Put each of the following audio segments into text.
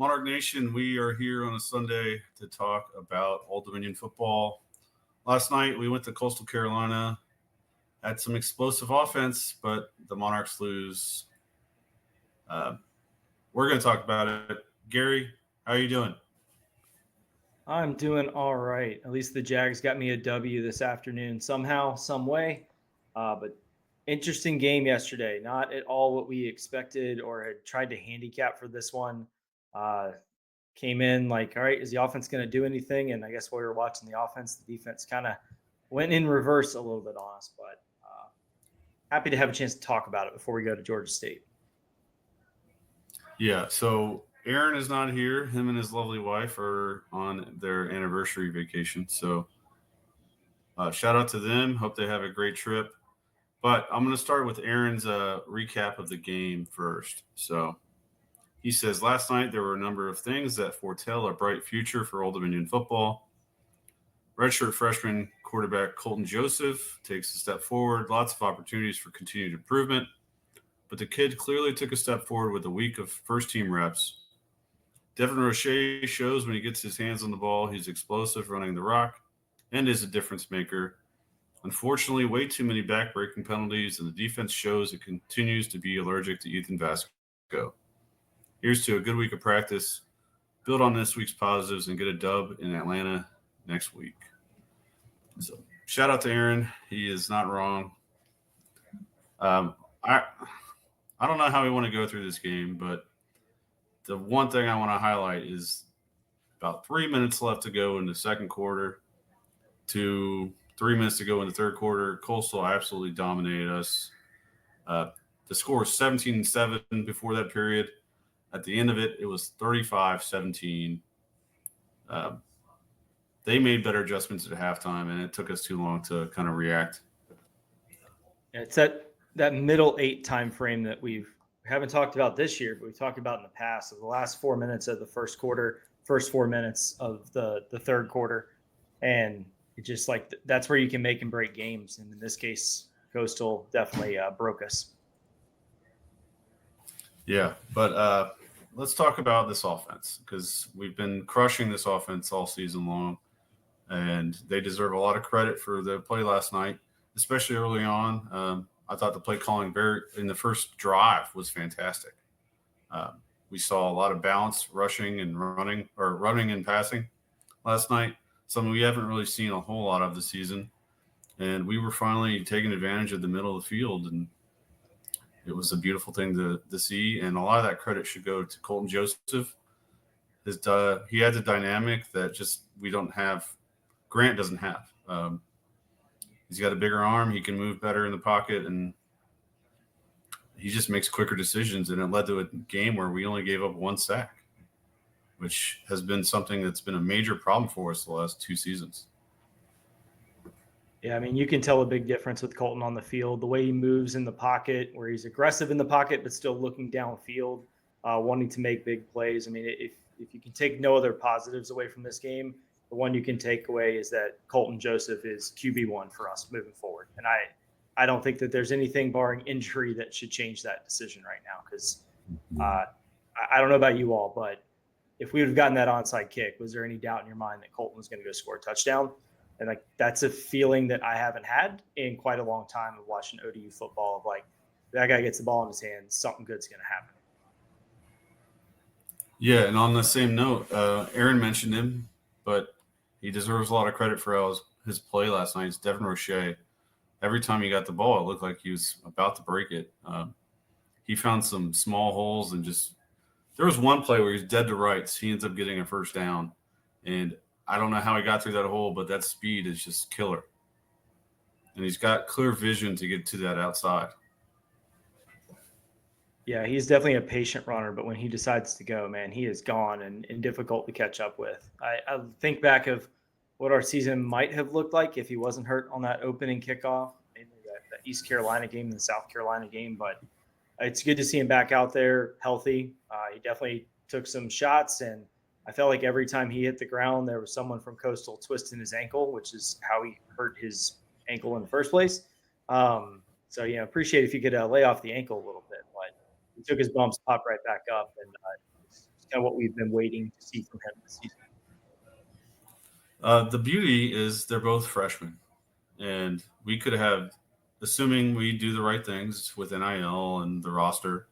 Monarch Nation, we are here on a Sunday to talk about Old Dominion football. Last night, we went to Coastal Carolina, had some explosive offense, but the Monarchs lose. We're going to talk about it. Gary, how are you doing? I'm doing all right. At least the Jags got me a W this afternoon somehow, some way. But interesting game yesterday. Not at all what we expected or had tried to handicap for this one. Uh, Came in like, all right, is the offense going to do anything? And I guess while we were watching the offense, the defense kind of went in reverse a little bit on us. But happy to have a chance to talk about it before we go to Georgia State. Yeah, so Aaron is not here. Him and his lovely wife are on their anniversary vacation. So shout out to them. Hope they have a great trip. But I'm going to start with Aaron's recap of the game first. So he says, last night there were a number of things that foretell a bright future for Old Dominion football. Redshirt freshman quarterback Colton Joseph takes a step forward. Lots of opportunities for continued improvement. But the kid clearly took a step forward with a week of first-team reps. Devin Roche shows when he gets his hands on the ball, he's explosive running the rock and is a difference maker. Unfortunately, way too many back-breaking penalties, and the defense shows it continues to be allergic to Ethan Vasco. Here's to a good week of practice, build on this week's positives, and get a dub in Atlanta next week. So, shout out to Aaron. He is not wrong. I don't know how we want to go through this game, but the one thing I want to highlight is about 3 minutes left to go in the second quarter to 3 minutes to go in the third quarter. Coastal absolutely dominated us. The score was 17-7 before that period. At the end of it, it was 35-17. They made better adjustments at halftime, and it took us too long to kind of react. It's that middle 8 time frame that we haven't talked about this year, but we've talked about in the past. Of the last 4 minutes of the first quarter, first 4 minutes of the third quarter, and it just like that's where you can make and break games. And in this case, Coastal definitely broke us. Yeah, but let's talk about this offense because we've been crushing this offense all season long, and they deserve a lot of credit for the play last night, especially early on. I thought the play calling in the first drive was fantastic. We saw a lot of balance, rushing and running and passing last night, something we haven't really seen a whole lot of this season. And we were finally taking advantage of the middle of the field, and it was a beautiful thing to see. And a lot of that credit should go to Colton Joseph. He had the dynamic that just we don't have. Grant doesn't have. He's got a bigger arm. He can move better in the pocket, and he just makes quicker decisions. And it led to a game where we only gave up 1 sack, which has been something that's been a major problem for us the last 2 seasons. Yeah, I mean, you can tell a big difference with Colton on the field. The way he moves in the pocket, where he's aggressive in the pocket but still looking downfield, wanting to make big plays. I mean, if you can take no other positives away from this game, the one you can take away is that Colton Joseph is QB1 for us moving forward. And I don't think that there's anything barring injury that should change that decision right now because I don't know about you all, but if we would have gotten that onside kick, was there any doubt in your mind that Colton was going to go score a touchdown? And like that's a feeling that I haven't had in quite a long time of watching ODU football. Of like that guy gets the ball in his hands, something good's going to happen. Yeah, and on the same note, Aaron mentioned him, but he deserves a lot of credit for his play last night. It's Devin Roche. Every time he got the ball, it looked like he was about to break it. He found some small holes and just there was one play where he's dead to rights. He ends up getting a first down, and I don't know how he got through that hole, but that speed is just killer. And he's got clear vision to get to that outside. Yeah, he's definitely a patient runner, but when he decides to go, man, he is gone and difficult to catch up with. I think back of what our season might have looked like if he wasn't hurt on that opening kickoff, maybe that East Carolina game, the South Carolina game. But it's good to see him back out there healthy. He definitely took some shots, and I felt like every time he hit the ground, there was someone from Coastal twisting his ankle, which is how he hurt his ankle in the first place. So, appreciate if you could lay off the ankle a little bit. But he took his bumps, popped right back up, and it's kind of what we've been waiting to see from him this season. The beauty is they're both freshmen, and we could have, assuming we do the right things with NIL and the roster,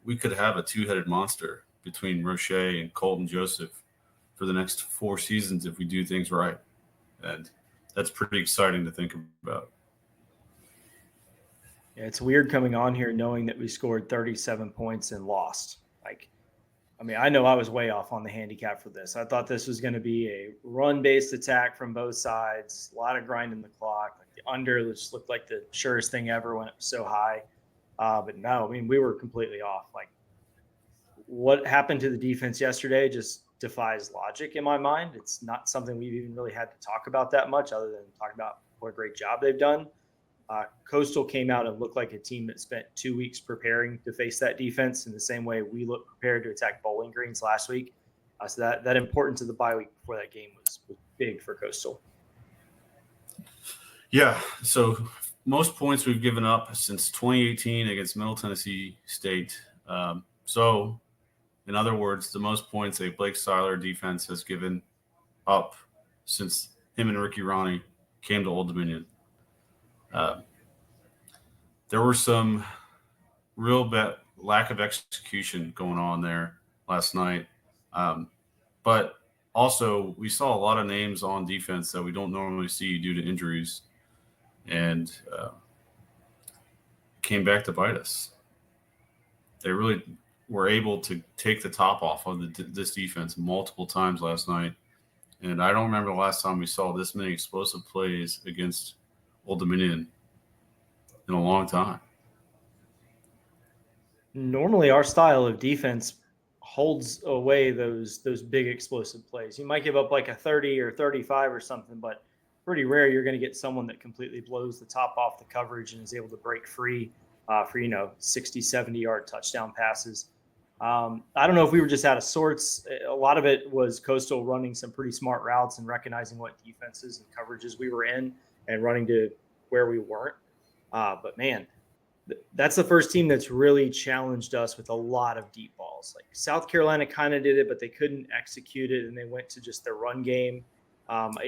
we could have a two-headed monster between Roche and Colton Joseph for the next 4 seasons if we do things right. And that's pretty exciting to think about. Yeah, it's weird coming on here knowing that we scored 37 points and lost. I know I was way off on the handicap for this. I thought this was going to be a run-based attack from both sides, a lot of grinding the clock. Like the under just looked like the surest thing ever when it was so high. But no, we were completely off. Like what happened to the defense yesterday just defies logic in my mind. It's not something we've even really had to talk about that much other than talk about what a great job they've done. Coastal came out and looked like a team that spent 2 weeks preparing to face that defense in the same way we looked prepared to attack Bowling Greens last week. So that importance of the bye week before that game was big for Coastal. Yeah, so most points we've given up since 2018 against Middle Tennessee State. So, in other words, the most points a Blake Seiler defense has given up since him and Ricky Ronnie came to Old Dominion. There were some real lack of execution going on there last night. But also, we saw a lot of names on defense that we don't normally see due to injuries. And came back to bite us. They really were able to take the top off of this defense multiple times last night. And I don't remember the last time we saw this many explosive plays against Old Dominion in a long time. Normally, our style of defense holds away those big explosive plays. You might give up like a 30 or 35 or something, but pretty rare you're going to get someone that completely blows the top off the coverage and is able to break free for 60, 70-yard touchdown passes. I don't know if we were just out of sorts. A lot of it was Coastal running some pretty smart routes and recognizing what defenses and coverages we were in and running to where we weren't. But man, that's the first team that's really challenged us with a lot of deep balls. Like South Carolina kind of did it, but they couldn't execute it, and they went to just their run game.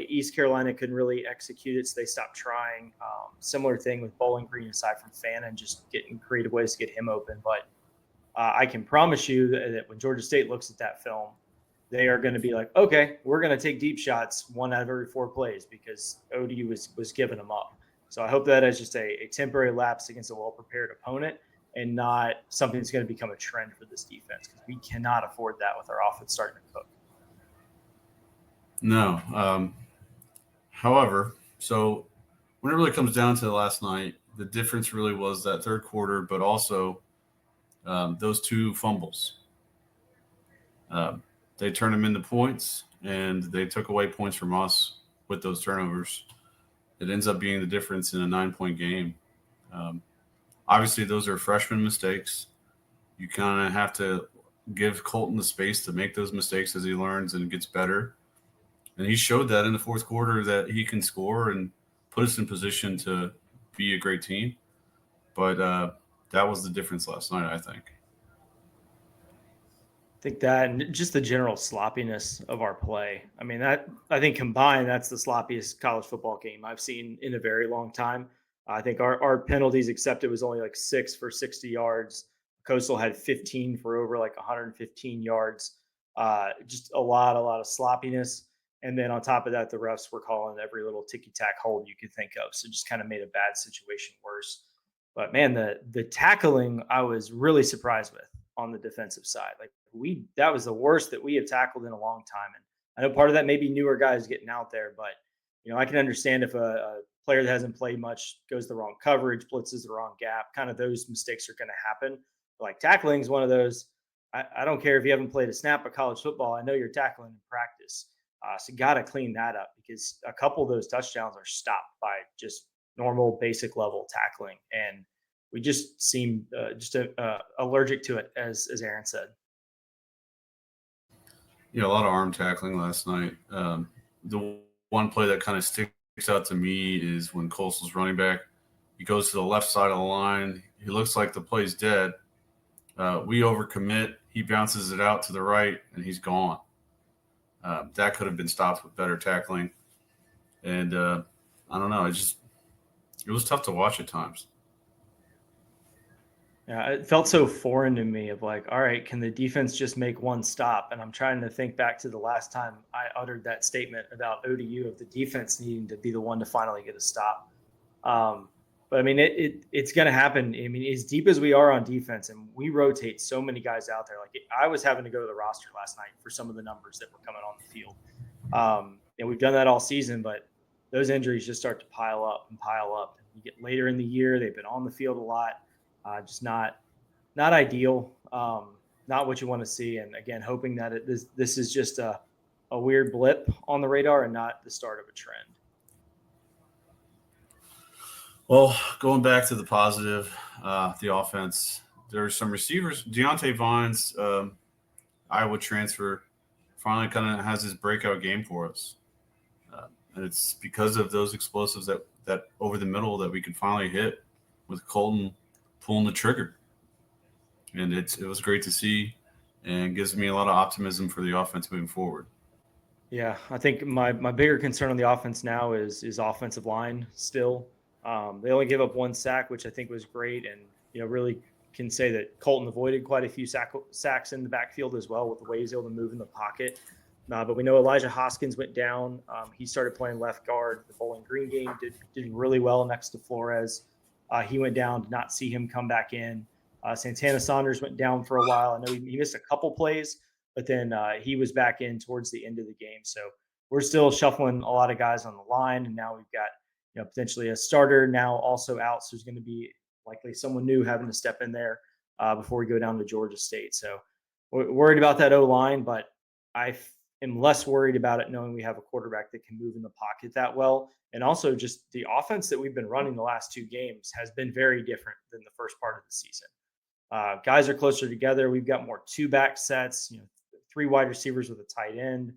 East Carolina couldn't really execute it, so they stopped trying. Similar thing with Bowling Green, aside from Fannin, just getting creative ways to get him open. But I can promise you that when Georgia State looks at that film, they are going to be like, okay, we're going to take deep shots 1 out of every 4 plays because ODU was giving them up. So I hope that is just a temporary lapse against a well-prepared opponent and not something that's going to become a trend for this defense because we cannot afford that with our offense starting to cook. No. However, so when it really comes down to last night, the difference really was that third quarter, but also those 2 fumbles. They turned them into points, and they took away points from us with those turnovers. It ends up being the difference in a 9-point game. Obviously, those are freshman mistakes. You kind of have to give Colton the space to make those mistakes as he learns and gets better. And he showed that in the fourth quarter that he can score and put us in position to be a great team. But that was the difference last night, I think. I think that and just the general sloppiness of our play. I think combined, that's the sloppiest college football game I've seen in a very long time. I think our penalties accepted was only like 6 for 60 yards. Coastal had 15 for over like 115 yards. Just a lot of sloppiness. And then on top of that, the refs were calling every little ticky-tack hold you could think of. So just kind of made a bad situation worse. But man, the tackling I was really surprised with on the defensive side. Like that was the worst that we have tackled in a long time. And I know part of that may be newer guys getting out there, but I can understand if a player that hasn't played much goes the wrong coverage, blitzes the wrong gap, kind of those mistakes are going to happen. But like tackling is one of those. I don't care if you haven't played a snap of college football. I know you're tackling in practice. So you got to clean that up because a couple of those touchdowns are stopped by just normal basic level tackling. And we just seem allergic to it, as Aaron said. Yeah, a lot of arm tackling last night. The one play that kind of sticks out to me is when Coastal's running back. He goes to the left side of the line. He looks like the play's dead. We overcommit. he bounces it out to the right, and he's gone. That could have been stopped with better tackling. And I don't know. It was tough to watch at times. Yeah, it felt so foreign to me of like, all right, can the defense just make one stop? And I'm trying to think back to the last time I uttered that statement about ODU of the defense needing to be the one to finally get a stop. Um, but I mean, it's going to happen. I mean, as deep as we are on defense, and we rotate so many guys out there. Like I was having to go to the roster last night for some of the numbers that were coming on the field. And we've done that all season, but those injuries just start to pile up and pile up. You get later in the year, they've been on the field a lot, just not ideal, not what you want to see. And again, hoping that this is just a weird blip on the radar and not the start of a trend. Well, going back to the positive, the offense, there's some receivers. Deontay Vines, Iowa transfer, finally kind of has his breakout game for us. And it's because of those explosives that over the middle that we could finally hit with Colton pulling the trigger. And it was great to see and gives me a lot of optimism for the offense moving forward. Yeah, I think my bigger concern on the offense now is offensive line still. They only gave up one sack, which I think was great, and really can say that Colton avoided quite a few sacks in the backfield as well with the way he's able to move in the pocket. But we know Elijah Hoskins went down. He started playing left guard. The Bowling Green game did really well next to Flores. He went down. Did not see him come back in. Santana Saunders went down for a while. I know he missed a couple plays, but then he was back in towards the end of the game. So we're still shuffling a lot of guys on the line, and now we've got potentially a starter now also out. So there's going to be likely someone new having to step in there before we go down to Georgia State. So we're worried about that O-line, but I am less worried about it knowing we have a quarterback that can move in the pocket that well. And also just the offense that we've been running the last two games has been very different than the first part of the season. Guys are closer together. We've got more two-back sets, three wide receivers with a tight end.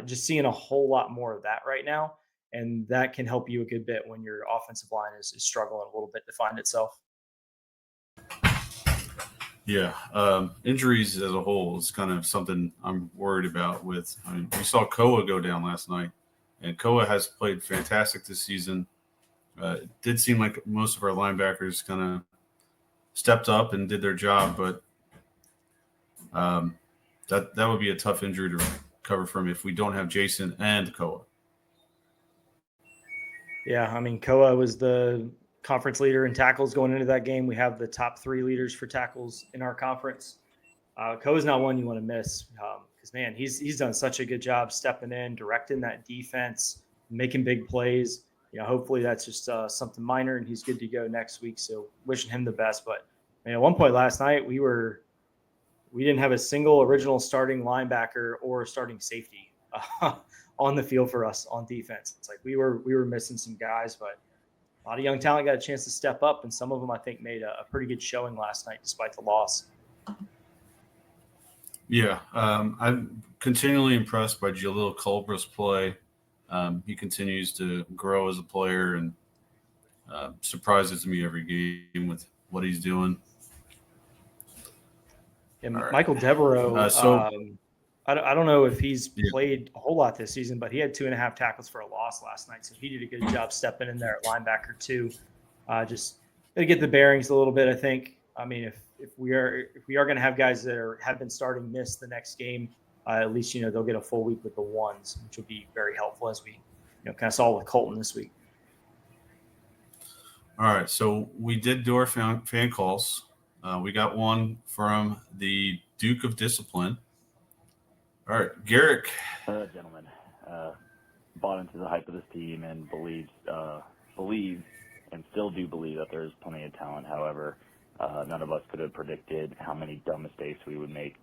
Just seeing a whole lot more of that right now. And that can help you a good bit when your offensive line is struggling a little bit to find itself. Yeah, injuries as a whole is kind of something I'm worried about with. I mean, we saw Koa go down last night, and Koa has played fantastic this season. It did seem like most of our linebackers kind of stepped up and did their job, but that would be a tough injury to recover from if we don't have Jason and Koa. Yeah, I mean, Koa was the conference leader in tackles going into that game. We have the top three leaders for tackles in our conference. Koa is not one you want to miss because, man, he's done such a good job stepping in, directing that defense, making big plays. Hopefully that's just something minor, and he's good to go next week. So wishing him the best. But at one point last night, we didn't have a single original starting linebacker or starting safety on the field for us on defense. It's like we were missing some guys, but a lot of young talent got a chance to step up, and some of them I think made a pretty good showing last night despite the loss. Yeah, I'm continually impressed by Jalil Culbra's play. He continues to grow as a player and surprises me every game with what he's doing. And All right. Michael Devereaux, I don't know if he's played a whole lot this season, but he had 2.5 tackles for a loss last night. So he did a good job stepping in there at linebacker too. Just to get the bearings a little bit, I think. I mean, if we are going to have guys that have been starting miss the next game, at least they'll get a full week with the ones, which will be very helpful as we kind of saw with Colton this week. All right, so we did do our fan calls. We got one from the Duke of Discipline. All right, Garrick. Gentlemen, bought into the hype of this team and believe and still do believe that there's plenty of talent. However, none of us could have predicted how many dumb mistakes we would make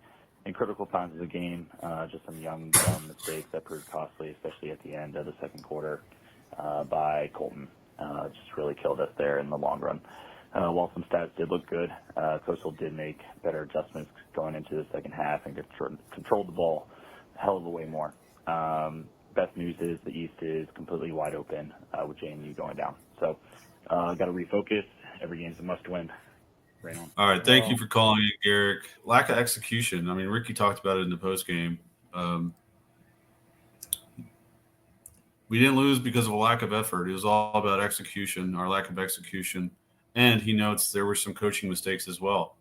in critical times of the game. Just some young, dumb mistakes that proved costly, especially at the end of the second quarter by Colton. Just really killed us there in the long run. While some stats did look good, Coastal did make better adjustments going into the second half and controlled the ball a hell of a way more. Best news is the East is completely wide open with JMU going down. So got to refocus. Every game's a must-win. Right on. All right. Thank you Oh, for calling in, Garrick. Lack of execution. I mean, Ricky talked about it in the post game. We didn't lose because of a lack of effort. It was all about execution, our lack of execution. And he notes there were some coaching mistakes as well.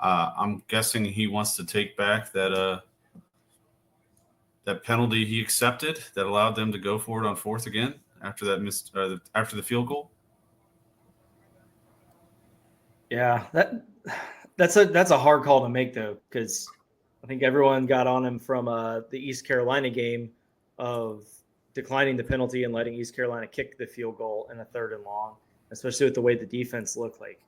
I'm guessing he wants to take back that penalty he accepted that allowed them to go for it on fourth again after after the field goal. yeah, that's a hard call to make though, because I think everyone got on him from the East Carolina game of declining the penalty and letting East Carolina kick the field goal in a 3rd and long, especially with the way the defense looked like.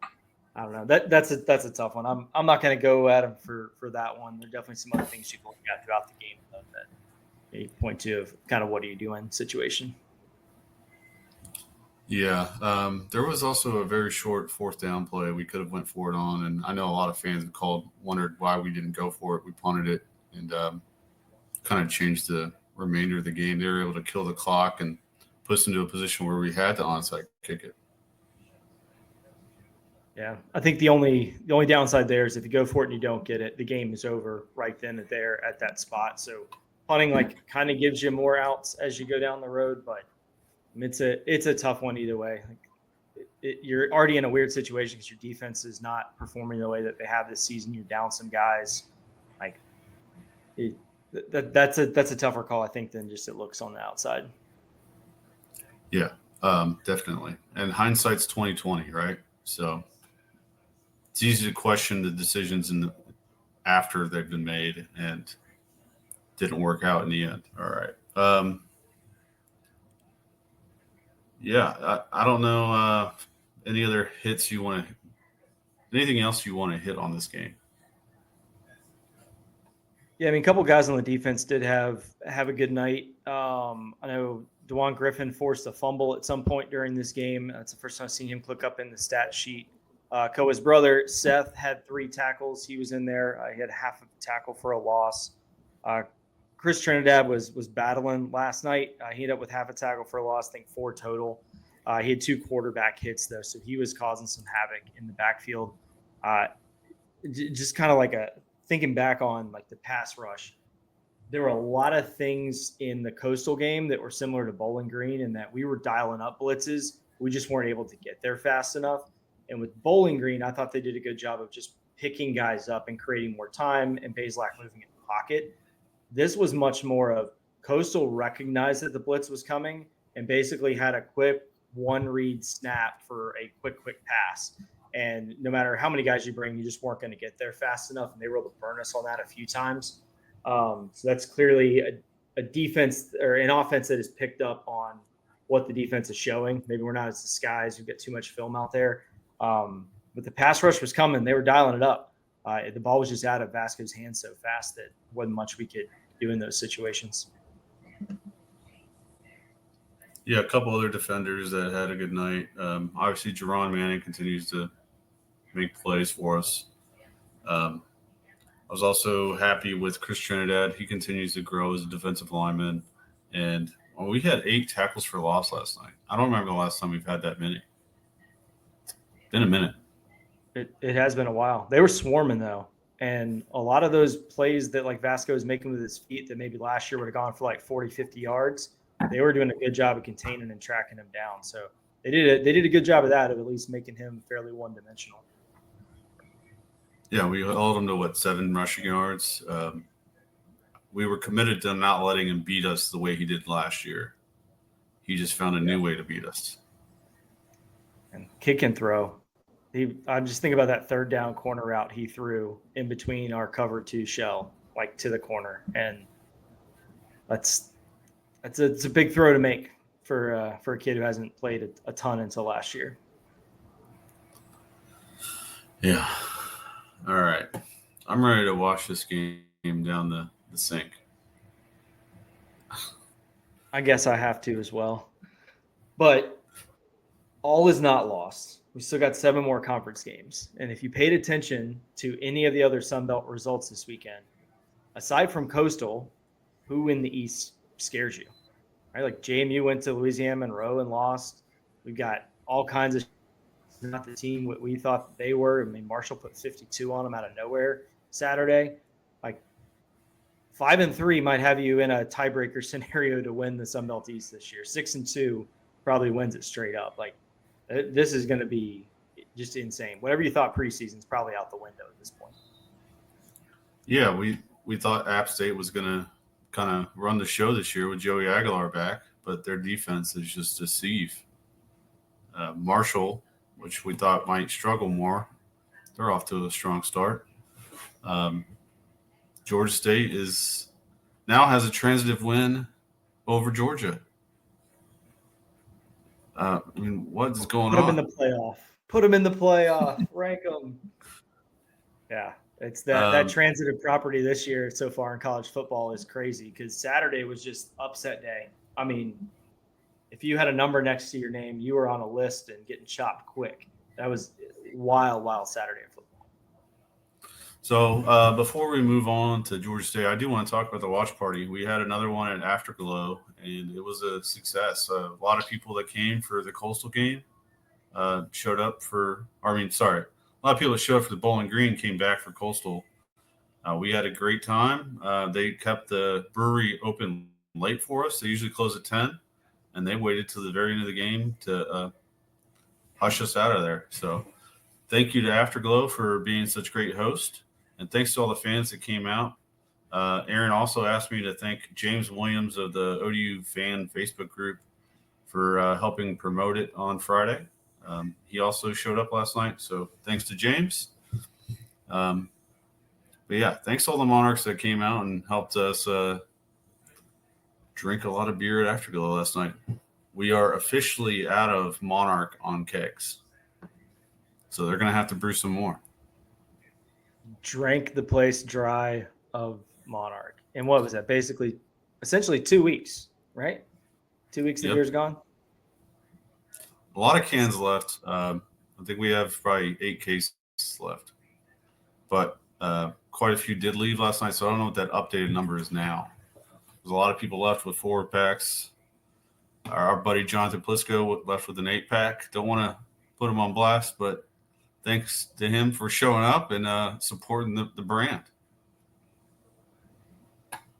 I don't know. That's a tough one. I'm not going to go at him for that one. There are definitely some other things you can look at throughout the game though, that you point to of kind of what are you doing situation. Yeah, there was also a very short 4th down play we could have went for it on, and I know a lot of fans have wondered why we didn't go for it. We punted it and kind of changed the remainder of the game. They were able to kill the clock and put us into a position where we had to onside kick it. Yeah, I think the only downside there is if you go for it and you don't get it, the game is over right then and there at that spot. So punting kind of gives you more outs as you go down the road, but it's a tough one either way. You're already in a weird situation because your defense is not performing the way that they have this season. You're down some guys. That's a tougher call, I think, than just it looks on the outside. Yeah, definitely. And hindsight's 2020, right? So it's easy to question the decisions after they've been made and didn't work out in the end. All right. Yeah, I don't know any other hits you want to – anything else you want to hit on this game? Yeah, I mean, a couple guys on the defense did have a good night. I know DeJuan Griffin forced a fumble at some point during this game. That's the first time I've seen him click up in the stat sheet. Koa's brother, Seth, had 3 tackles. He was in there. He had half of a tackle for a loss. Chris Trinidad was battling last night. He ended up with half a tackle for a loss, I think 4 total. He had 2 quarterback hits, though, so he was causing some havoc in the backfield. Just kind of thinking back on the pass rush, there were a lot of things in the Coastal game that were similar to Bowling Green in that we were dialing up blitzes. We just weren't able to get there fast enough. And with Bowling Green, I thought they did a good job of just picking guys up and creating more time and Bazelak moving in the pocket. This was much more of Coastal recognized that the blitz was coming and basically had a quick 1-read snap for a quick pass. And no matter how many guys you bring, you just weren't going to get there fast enough. And they were able to burn us on that a few times. So that's clearly a defense or an offense that has picked up on what the defense is showing. Maybe we're not as disguised. We've got too much film out there. But the pass rush was coming. They were dialing it up. The ball was just out of Vasco's hands so fast that wasn't much we could do in those situations. Yeah, a couple other defenders that had a good night. Obviously, Jerron Manning continues to make plays for us. I was also happy with Chris Trinidad. He continues to grow as a defensive lineman. And we had 8 tackles for loss last night. I don't remember the last time we've had that many. It's been a minute. It has been a while. They were swarming, though. And a lot of those plays that Vasco is making with his feet that maybe last year would have gone for 40, 50 yards, they were doing a good job of containing and tracking him down. So they did a good job of that, of at least making him fairly one-dimensional. Yeah, we held him to 7 rushing yards. We were committed to not letting him beat us the way he did last year. He just found a new way to beat us. And kick and throw. I just think about that 3rd down corner route he threw in between our cover 2 shell, to the corner, and it's a big throw to make for a kid who hasn't played a ton until last year. Yeah. All right. I'm ready to wash this game down the sink. I guess I have to as well. But all is not lost. We still got 7 more conference games. And if you paid attention to any of the other Sun Belt results this weekend, aside from Coastal, who in the East scares you? Right? JMU went to Louisiana Monroe and lost. We've got all kinds of not the team what we thought they were. I mean, Marshall put 52 on them out of nowhere Saturday. Like 5-3 might have you in a tiebreaker scenario to win the Sun Belt East this year. 6-2 probably wins it straight up. Like this is going to be just insane. Whatever you thought preseason is probably out the window at this point. Yeah, we thought App State was going to kind of run the show this year with Joey Aguilar back, but their defense is just deceive. Marshall, which we thought might struggle more, they're off to a strong start. Georgia State now has a transitive win over Georgia. I mean, what is going on? Put them in the playoff. Put them in the playoff. Rank them. Yeah, it's that transitive property this year so far in college football is crazy because Saturday was just upset day. I mean, if you had a number next to your name, you were on a list and getting chopped quick. That was wild Saturday in football. So before we move on to Georgia State, I do want to talk about the watch party. We had another one at Afterglow, and it was a success. A lot of people that came for the Coastal game showed up for – a lot of people that showed up for the Bowling Green came back for Coastal. We had a great time. They kept the brewery open late for us. They usually close at 10, and they waited till the very end of the game to hush us out of there. So thank you to Afterglow for being such a great host. And thanks to all the fans that came out. Aaron also asked me to thank James Williams of the ODU fan Facebook group for helping promote it on Friday. He also showed up last night, so thanks to James. But yeah, thanks to all the Monarchs that came out and helped us drink a lot of beer at Afterglow last night. We are officially out of Monarch on kegs, so they're going to have to brew some more. Drank the place dry of Monarch. And what was that? Essentially 2 weeks, right? 2 weeks the beer's gone? A lot of cans left. I think we have probably 8 cases left. But quite a few did leave last night, so I don't know what that updated number is now. There's a lot of people left with 4-packs. Our buddy Jonathan Plisco left with an 8-pack. Don't want to put him on blast, but thanks to him for showing up and supporting the brand.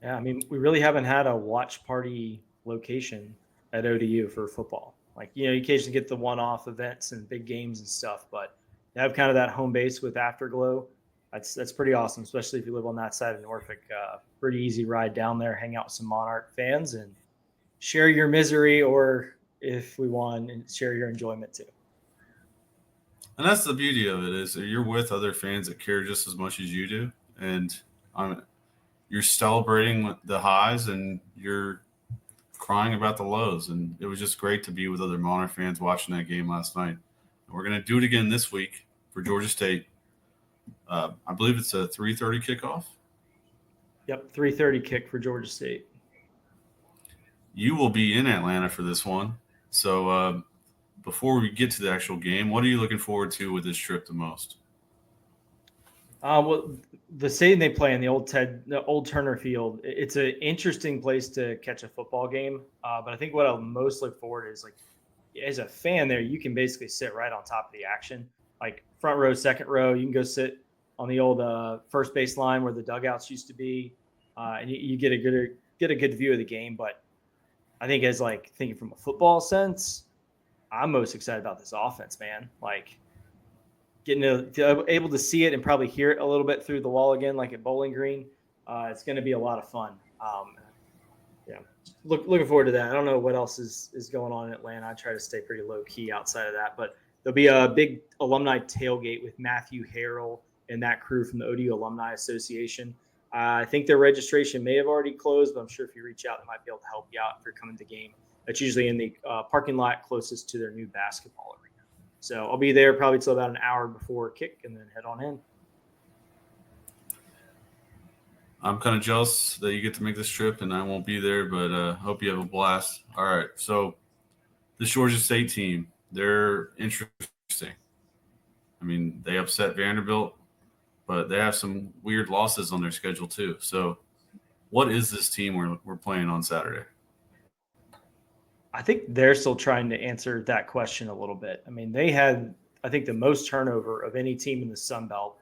Yeah, I mean, we really haven't had a watch party location at ODU for football. Like, you occasionally get the one-off events and big games and stuff, but to have kind of that home base with Afterglow, that's pretty awesome, especially if you live on that side of Norfolk. Pretty easy ride down there, hang out with some Monarch fans, and share your misery, or if we won, and share your enjoyment too. And that's the beauty of it is you're with other fans that care just as much as you do. And you're celebrating the highs and you're crying about the lows. And it was just great to be with other Monarch fans watching that game last night. And we're going to do it again this week for Georgia State. I believe it's a 3:30 kickoff. Yep, 3:30 kick for Georgia State. You will be in Atlanta for this one. So before we get to the actual game, what are you looking forward to with this trip the most? Well, the stadium they play in, the old Turner Field, it's an interesting place to catch a football game. But I think what I'll most look forward to is, like, as a fan there, you can basically sit right on top of the action, like front row, second row. You can go sit on the old first base line where the dugouts used to be, and you get a good view of the game. But I think as like thinking from a football sense, I'm most excited about this offense, man. Like getting to able to see it and probably hear it a little bit through the wall again, like at Bowling Green. It's going to be a lot of fun. Yeah, looking forward to that. I don't know what else is going on in Atlanta. I try to stay pretty low key outside of that, but there'll be a big alumni tailgate with Matthew Harrell and that crew from the ODU Alumni Association. I think their registration may have already closed, but I'm sure if you reach out, they might be able to help you out if you're coming to the game. That's usually in the parking lot closest to their new basketball arena. So I'll be there probably till about an hour before kick and then head on in. I'm kind of jealous that you get to make this trip and I won't be there, but I hope you have a blast. All right. So this Georgia State team, they're interesting. I mean, they upset Vanderbilt, but they have some weird losses on their schedule too. So what is this team we're playing on Saturday? I think they're still trying to answer that question a little bit. I mean, they had I think, the most turnover of any team in the Sun Belt,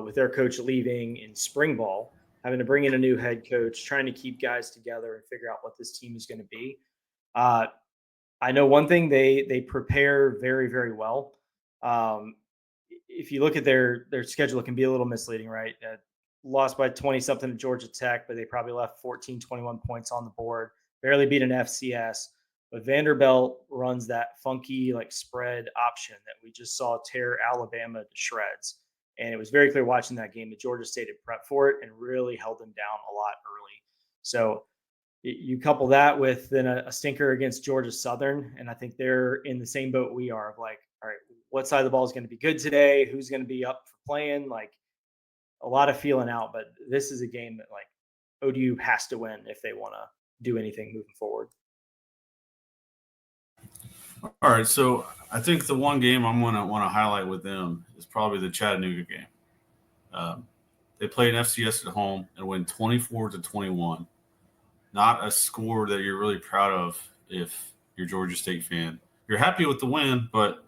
with their coach leaving in spring ball, having to bring in a new head coach, trying to keep guys together and figure out what this team is going to be. I know one thing, they prepare very, very well. Um, if you look at their schedule, it can be a little misleading, right? Lost by 20 something to Georgia Tech, but they probably left 14, 21 points on the board. Barely beat an FCS. But Vanderbilt runs that funky like spread option that we just saw tear Alabama to shreds. And it was very clear watching that game that Georgia State had prepped for it and really held them down a lot early. So you couple that with then a stinker against Georgia Southern, and I think they're in the same boat we are of like, all right, what side of the ball is going to be good today? Who's going to be up for playing? Like a lot of feeling out, but this is a game that like ODU has to win if they want to do anything moving forward. All right, so I think the one game I'm going to want to highlight with them is probably the Chattanooga game. They played an FCS at home and win 24-21. Not a score that you're really proud of if you're a Georgia State fan. You're happy with the win, but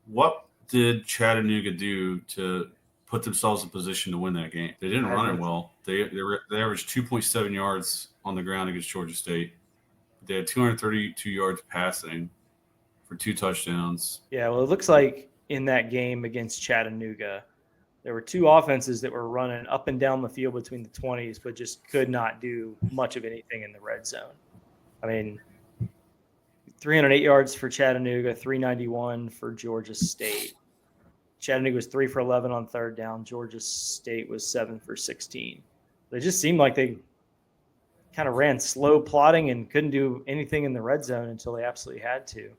what did Chattanooga do to put themselves in position to win that game? They didn't run it well. They averaged 2.7 yards on the ground against Georgia State. They had 232 yards passing for 2 touchdowns. Yeah, well, it looks like in that game against Chattanooga, there were 2 offenses that were running up and down the field between the 20s, but just could not do much of anything in the red zone. I mean, 308 yards for Chattanooga, 391 for Georgia State. Chattanooga was 3 for 11 on third down. Georgia State was 7 for 16. They just seemed like they kind of ran slow plotting and couldn't do anything in the red zone until they absolutely had to.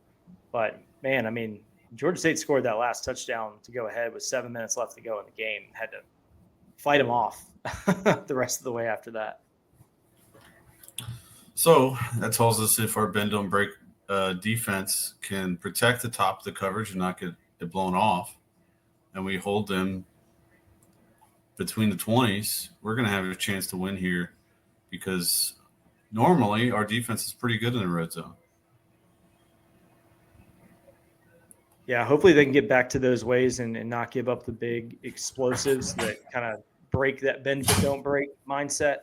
But, man, I mean, Georgia State scored that last touchdown to go ahead with 7 minutes left to go in the game. Had to fight them off the rest of the way after that. So that tells us if our bend don't break defense can protect the top of the coverage and not get it blown off, and we hold them between the 20s, we're going to have a chance to win here because normally our defense is pretty good in the red zone. Yeah, hopefully they can get back to those ways and not give up the big explosives that kind of break that bend but don't break mindset.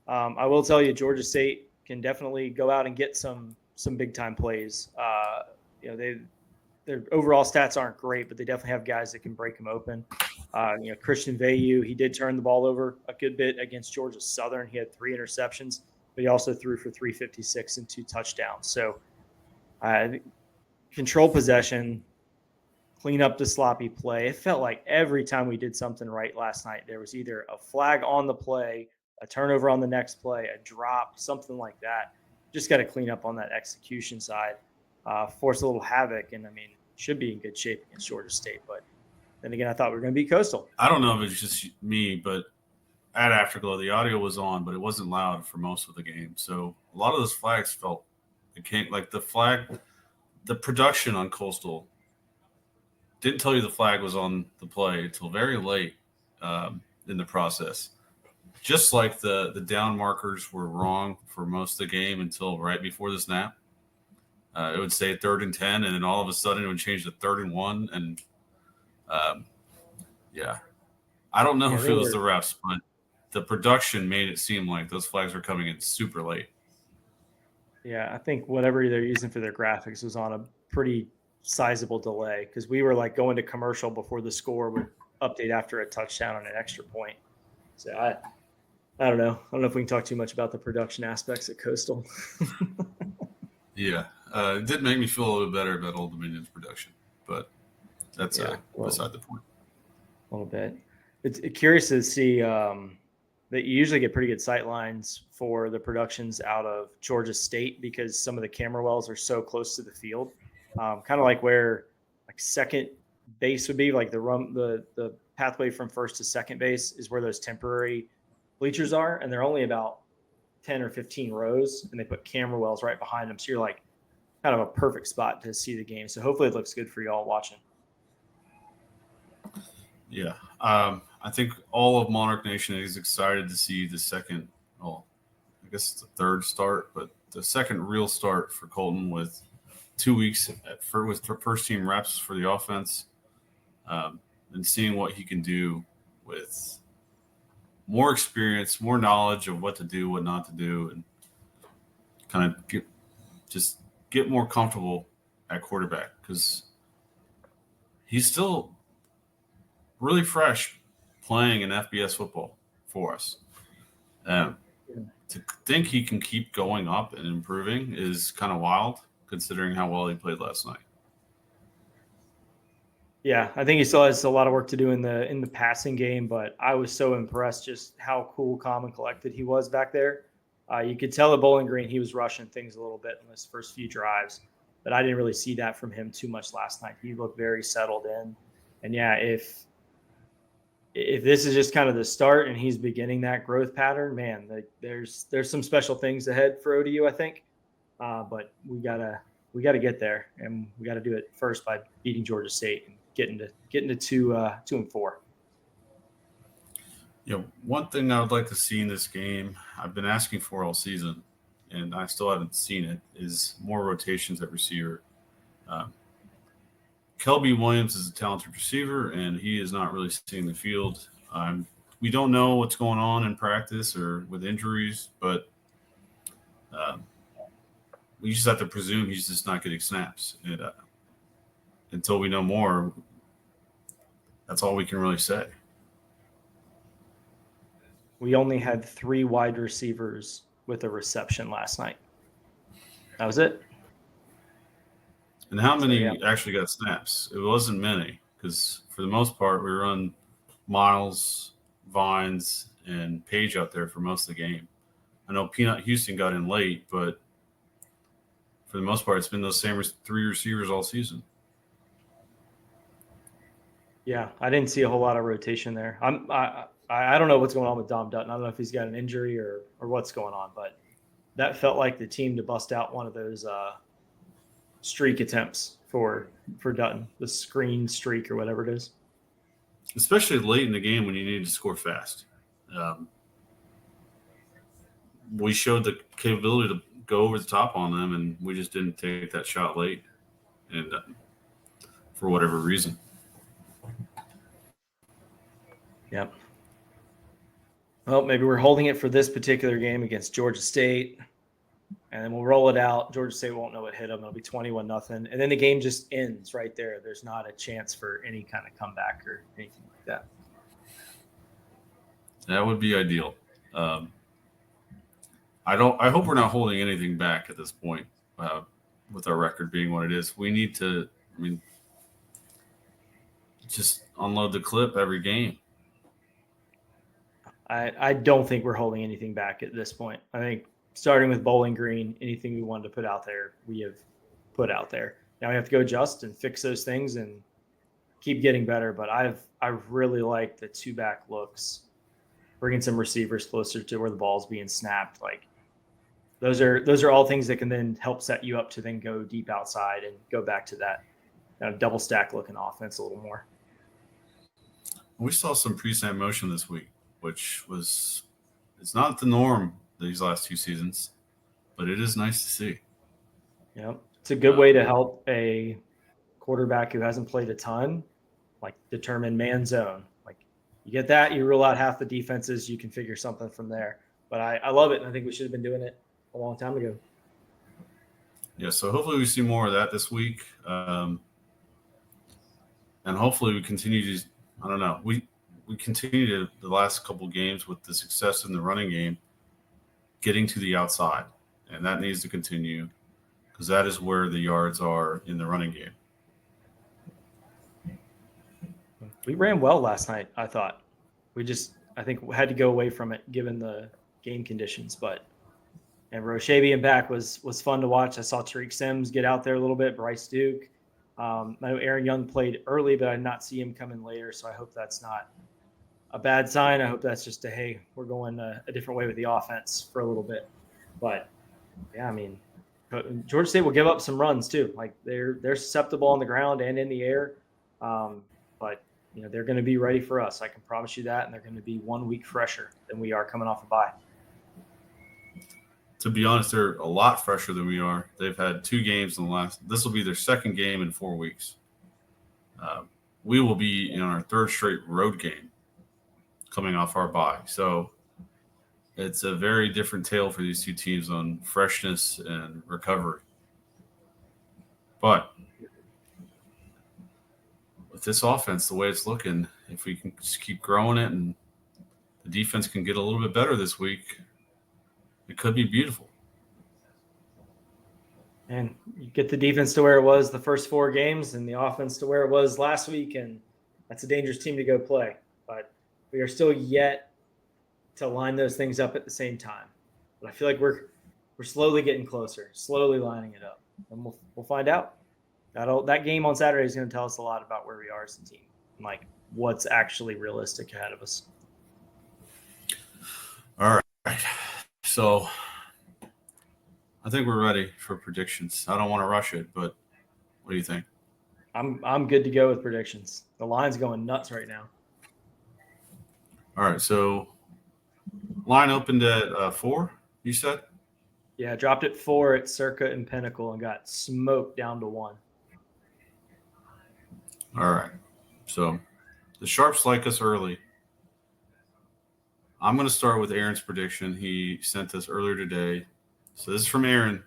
I will tell you, Georgia State can definitely go out and get some big time plays. Their overall stats aren't great, but they definitely have guys that can break them open. Christian Veilleux, he did turn the ball over a good bit against Georgia Southern. He had 3 interceptions, but he also threw for 356 and 2 touchdowns. So control possession, clean up the sloppy play. It felt like every time we did something right last night, there was either a flag on the play, a turnover on the next play, a drop, something like that. Just got to clean up on that execution side, force a little havoc, and, I mean, should be in good shape against Georgia State. But then again, I thought we were going to beat Coastal. I don't know if it's just me, but at Afterglow, the audio was on, but it wasn't loud for most of the game. So a lot of those flags felt – it came like the production on Coastal – didn't tell you the flag was on the play until very late in the process. Just like the down markers were wrong for most of the game until right before the snap. It would say 3rd and 10, and then all of a sudden it would change to 3rd and 1. And, I don't know if it was the refs, but the production made it seem like those flags were coming in super late. Yeah, I think whatever they're using for their graphics was on a pretty sizable delay because we were like going to commercial before the score would update after a touchdown and an extra point. So I don't know. I don't know if we can talk too much about the production aspects at Coastal. Yeah. It did make me feel a little bit better about Old Dominion's production, but that's beside the point. A little bit. It's curious to see that you usually get pretty good sight lines for the productions out of Georgia State because some of the camera wells are so close to the field. Kind of like where like second base would be, like the pathway from first to second base is where those temporary bleachers are, and they're only about 10 or 15 rows, and they put camera wells right behind them. So you're like kind of a perfect spot to see the game. So hopefully it looks good for y'all watching. Yeah. I think all of Monarch Nation is excited to see the second, I guess it's the third start, but the second real start for Colton with 2 weeks with first team reps for the offense. and seeing what he can do with more experience, more knowledge of what to do, what not to do, and kind of get more comfortable at quarterback because he's still really fresh playing in FBS football for us. To think he can keep going up and improving is kind of wild considering how well he played last night. Yeah, I think he still has a lot of work to do in the passing game, but I was so impressed just how cool, calm, and collected he was back there. You could tell at Bowling Green he was rushing things a little bit in his first few drives, but I didn't really see that from him too much last night. He looked very settled in, and yeah, if this is just kind of the start and he's beginning that growth pattern, man, there's some special things ahead for ODU, I think. But we gotta get there, and we gotta do it first by beating Georgia State and getting to 2-4. One thing I would like to see in this game, I've been asking for all season, and I still haven't seen it, is more rotations at receiver. Kelby Williams is a talented receiver, and he is not really seeing the field. We don't know what's going on in practice or with injuries, but we just have to presume he's just not getting snaps. And until we know more, that's all we can really say. We only had 3 wide receivers with a reception last night. That was it. And how many actually got snaps? It wasn't many because for the most part, we run Miles, Vines, and Page out there for most of the game. I know Peanut Houston got in late, but for the most part, it's been those same 3 receivers all season. Yeah, I didn't see a whole lot of rotation there. I don't know what's going on with Dom Dutton. I don't know if he's got an injury or what's going on, but that felt like the team to bust out one of those streak attempts for Dutton, the screen streak or whatever it is. Especially late in the game when you need to score fast. We showed the capability to go over the top on them, and we just didn't take that shot late, and for whatever reason. Yep. Well, maybe we're holding it for this particular game against Georgia State, and then we'll roll it out. Georgia State won't know what hit them. It'll be 21-0, and then the game just ends right there. There's not a chance for any kind of comeback or anything like that. That would be ideal. I hope we're not holding anything back at this point with our record being what it is. We need to, just unload the clip every game. I don't think we're holding anything back at this point. I think starting with Bowling Green, anything we wanted to put out there, we have put out there. Now we have to go adjust and fix those things and keep getting better. But I really like the 2-back looks, bringing some receivers closer to where the ball's being snapped. Like those are all things that can then help set you up to then go deep outside and go back to that kind of double stack looking offense a little more. We saw some pre-snap motion this week, which it's not the norm these last 2 seasons, but it is nice to see. Yeah, it's a good way to help a quarterback who hasn't played a ton, like determine man zone. Like you get that, you rule out half the defenses, you can figure something from there. But I love it, and I think we should have been doing it a long time ago. Yeah, so hopefully we see more of that this week, and hopefully we continue to. I don't know. We continue to the last couple games with the success in the running game, getting to the outside, and that needs to continue because that is where the yards are in the running game. We ran well last night, I thought. I think we had to go away from it given the game conditions, and Roshabian back was fun to watch. I saw Tariq Sims get out there a little bit, Bryce Duke. I know Aaron Young played early, but I did not see him come in later, so I hope that's not a bad sign. I hope that's just hey, we're going a different way with the offense for a little bit. But, yeah, Georgia State will give up some runs too. Like they're susceptible on the ground and in the air, but they're going to be ready for us. I can promise you that, and they're going to be 1 week fresher than we are coming off a bye. To be honest, they're a lot fresher than we are. They've had 2 games in the last – this will be their second game in 4 weeks. we will be in our third straight road game coming off our bye. So it's a very different tale for these two teams on freshness and recovery. But with this offense, the way it's looking, if we can just keep growing it and the defense can get a little bit better this week, it could be beautiful. And you get the defense to where it was the first 4 games and the offense to where it was last week, and that's a dangerous team to go play. But we are still yet to line those things up at the same time. But I feel like we're slowly getting closer, slowly lining it up, and we'll find out. That game on Saturday is going to tell us a lot about where we are as a team, and like what's actually realistic ahead of us. All right, so I think we're ready for predictions. I don't want to rush it, but what do you think? I'm good to go with predictions. The line's going nuts right now. All right, so line opened at 4, you said? Yeah, I dropped at 4 at Circa and Pinnacle and got smoked down to 1. All right, so the Sharps like us early. I'm going to start with Aaron's prediction. He sent us earlier today. So this is from Aaron.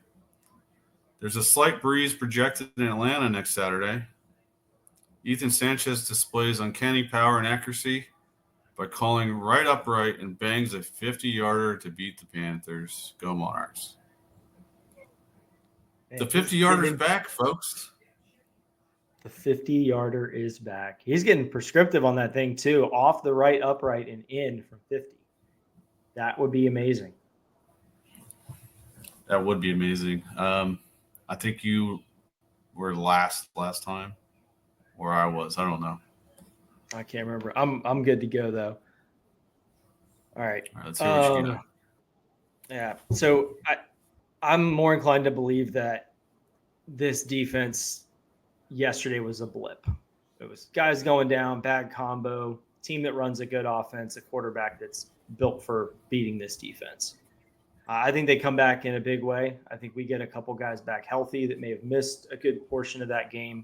There's a slight breeze projected in Atlanta next Saturday. Ethan Sanchez displays uncanny power and accuracy by calling right upright and bangs a 50-yarder to beat the Panthers. Go Monarchs. The 50-yarder's back, folks. The 50-yarder is back. He's getting prescriptive on that thing, too, off the right upright and in from 50. That would be amazing. That would be amazing. I think you were last time, or I was. I don't know. I can't remember. I'm good to go, though. All right. All right, let's hear what you got. Yeah. So I'm more inclined to believe that this defense yesterday was a blip. It was guys going down, bad combo, team that runs a good offense, a quarterback that's built for beating this defense. I think they come back in a big way. I think we get a couple guys back healthy that may have missed a good portion of that game.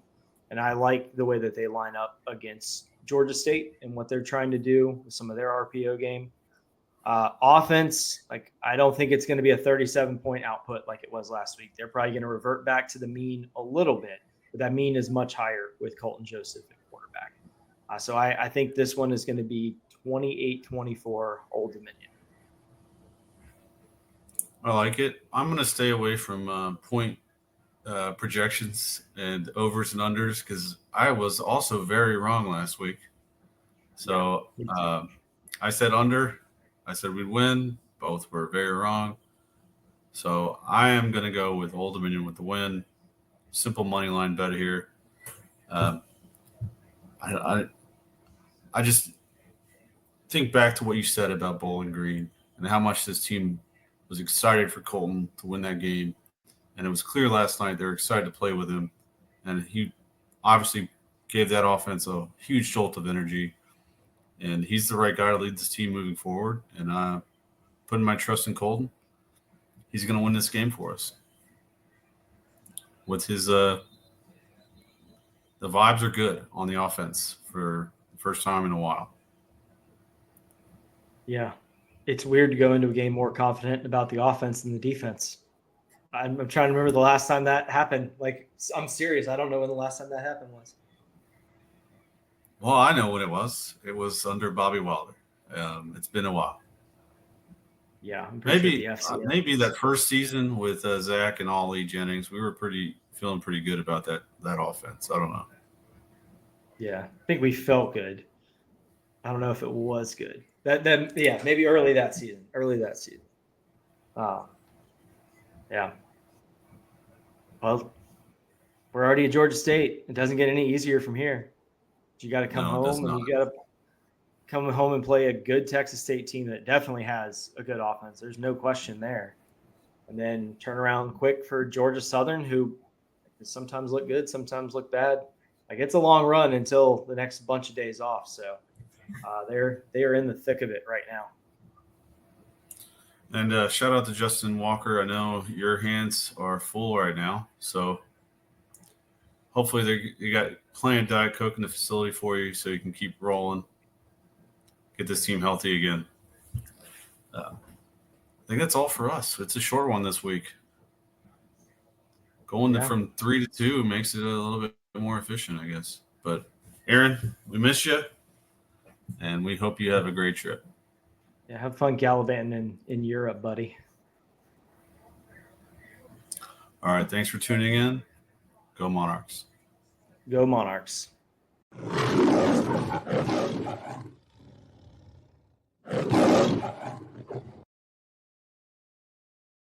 And I like the way that they line up against Georgia State and what they're trying to do with some of their RPO game. Offense, like I don't think it's going to be a 37-point output like it was last week. They're probably going to revert back to the mean a little bit, but that mean is much higher with Colton Joseph at quarterback. So I think this one is going to be 28-24 Old Dominion. I like it. I'm going to stay away from point projections and overs and unders because I was also very wrong last week. So I said under. I said we'd win. Both were very wrong. So I am going to go with Old Dominion with the win. Simple money line bet here. I just think back to what you said about Bowling Green and how much this team was excited for Colton to win that game. And it was clear last night they were excited to play with him. And he obviously gave that offense a huge jolt of energy. And he's the right guy to lead this team moving forward. And putting my trust in Colton, he's going to win this game for us. With his the vibes are good on the offense for the first time in a while. Yeah. It's weird to go into a game more confident about the offense than the defense. I'm trying to remember the last time that happened. Like, I'm serious. I don't know when the last time that happened was. Well, I know when it was. It was under Bobby Wilder. It's been a while. Yeah, I'm maybe sure maybe that first season with Zach and Ollie Jennings, we were feeling pretty good about that offense. I don't know. Yeah, I think we felt good. I don't know if it was good. Maybe early that season. Yeah. Well, we're already at Georgia State. It doesn't get any easier from here. You got to come home and you got to come home and play a good Texas State team that definitely has a good offense. There's no question there. And then turn around quick for Georgia Southern, who sometimes look good, sometimes look bad. Like it's a long run until the next bunch of days off. So they are in the thick of it right now. And shout out to Justin Walker. I know your hands are full right now, so hopefully you got plenty of Diet Coke in the facility for you so you can keep rolling, get this team healthy again. I think that's all for us. It's a short one this week. Going from 3 to 2 makes it a little bit more efficient, I guess. But Aaron, we miss you, and we hope you have a great trip. Yeah, have fun gallivanting in Europe, buddy. All right, thanks for tuning in. Go Monarchs. Go Monarchs.